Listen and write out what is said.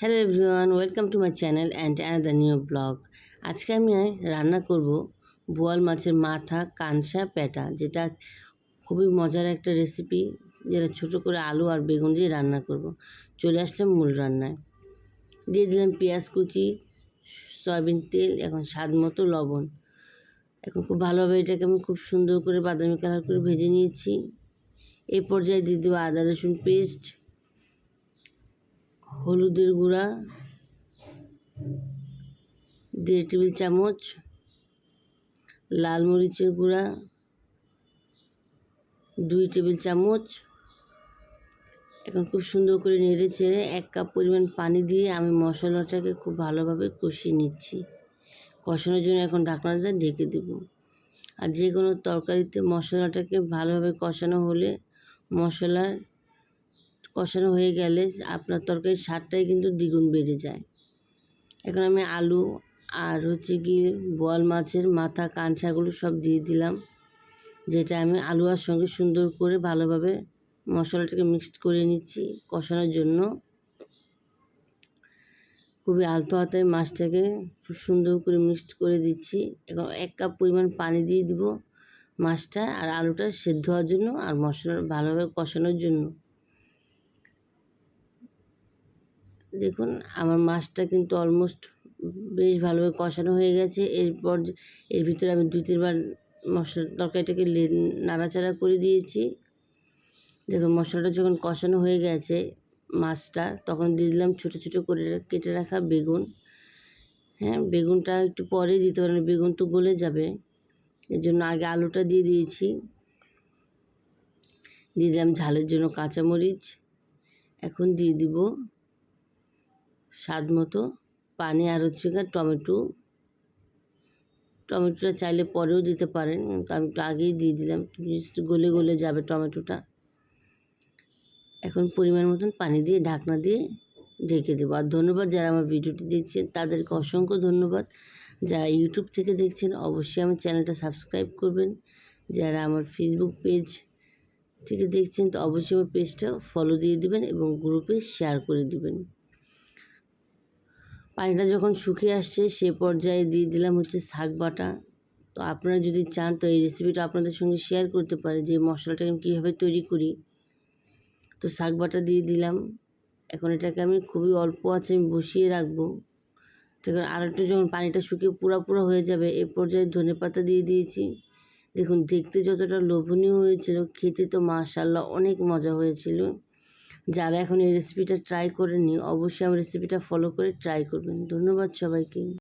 Hello everyone, welcome to my channel and another new blog. আজকে আমি রান্না করব বোয়াল মাছের মাথা কানসা পেটা, যেটা খুবই মজার একটা রেসিপি, যেটা ছোটো করে আলু আর বেগুন দিয়ে রান্না করব। চলে আসলাম মূল রান্নায়। দিয়ে দিলাম পেঁয়াজ কুচি, সয়াবিন তেল, এখন স্বাদ মতো লবণ। এখন খুব ভালোভাবে এটাকে আমি খুব সুন্দর করে বাদামি কালার করে ভেজে নিয়েছি। এই পর্যায়ে দিয়ে দেবো আদা রসুন পেস্ট, হলুদের গুঁড়া 1.5 টেবিল চামচ, লাল মরিচের গুঁড়া 2 টেবিল চামচ। এখন খুব সুন্দর করে নেড়ে চেড়ে 1 কাপ পরিমাণ পানি দিয়ে আমি মশলাটাকে খুব ভালোভাবে কষিয়ে নিচ্ছি। কষানোর জন্য এখন ঢাকনা দিয়ে ঢেকে দেব। আর যে কোনো তরকারিতে মশলাটাকে ভালোভাবে কষানো হলে, মশলা কষানো হয়ে গেলে আপনার তরকারির স্বাদটাই কিন্তু দ্বিগুণ বেড়ে যায়। এখন আমি আলু আর বোয়াল মাছের মাথা কানসাগুলো সব দিয়ে দিলাম, যেটা আমি আলু আর সঙ্গে সুন্দর করে ভালোভাবে মশলাটাকে মিক্সড করে নিচ্ছি কষানোর জন্য। খুবই আলতো হাতে মাছটাকে খুব সুন্দর করে মিক্সড করে দিচ্ছি। এখন 1 কাপ পরিমাণ পানি দিয়ে দিব মাছটা আর আলুটা সেদ্ধ হওয়ার জন্য আর মশলা ভালোভাবে কষানোর জন্য। দেখুন আমার মাছটা কিন্তু অলমোস্ট বেশ ভালোভাবে কষানো হয়ে গেছে। এরপর এর ভিতরে আমি 2-3 বার তরকারিটাকে নাড়াচাড়া করে দিয়েছি। দেখুন মশলাটা যখন কষানো হয়ে গেছে মাছটা, তখন দিয়ে দিলাম ছোটো ছোটো করে কেটে রাখা বেগুন। হ্যাঁ, বেগুনটা একটু পরে দিতে পারেন, বেগুন তো গলে যাবে, এর জন্য আগে আলুটা দিয়ে দিয়েছি। দিয়ে দিলাম ঝালের জন্য কাঁচামরিচ। এখন দিয়ে দিব স্বাদ মতো পানি আর টমেটোটা চাইলে পরেও দিতে পারেন, কিন্তু আমি একটু আগেই দিয়ে দিলাম, জাস্ট গলে যাবে টমেটোটা। এখন পরিমাণ মতন পানি দিয়ে ঢাকনা দিয়ে ঢেকে দেবো। আর ধন্যবাদ যারা আমার ভিডিওটি দেখছেন, তাদেরকে অসংখ্য ধন্যবাদ। যারা ইউটিউব থেকে দেখছেন অবশ্যই আমার চ্যানেলটা সাবস্ক্রাইব করবেন। যারা আমার ফেসবুক পেজ থেকে দেখছেন তো অবশ্যই আমার পেজটা ফলো দিয়ে দিবেন এবং গ্রুপে শেয়ার করে দিবেন। পানিটা যখন শুকিয়ে আসছে সে পর্যায়ে দিয়ে দিলাম শাক বাটা। তো আপনারা যদি চান তো এই রেসিপিটা আপনাদের সঙ্গে শেয়ার করতে পারি যে মশলাটা আমি কীভাবে তৈরি করি। তো শাক বাটা দিয়ে দিলাম। এখন এটাকে আমি খুবই অল্প আঁচে আমি বসিয়ে রাখবো। দেখুন আর একটু যখন পানিটা শুকিয়ে পুরা হয়ে যাবে, এ পর্যায়ে ধনেপাতা দিয়ে দিয়েছি। দেখুন দেখতে যতটা লোভনীয় হয়েছিল, খেতে তো মাশাআল্লাহ অনেক মজা হয়েছিল। যারা এখন এই রেসিপিটা ট্রাই করেননি অবশ্যই আমার রেসিপিটা ফলো করে ট্রাই করবেন। ধন্যবাদ সবাইকে।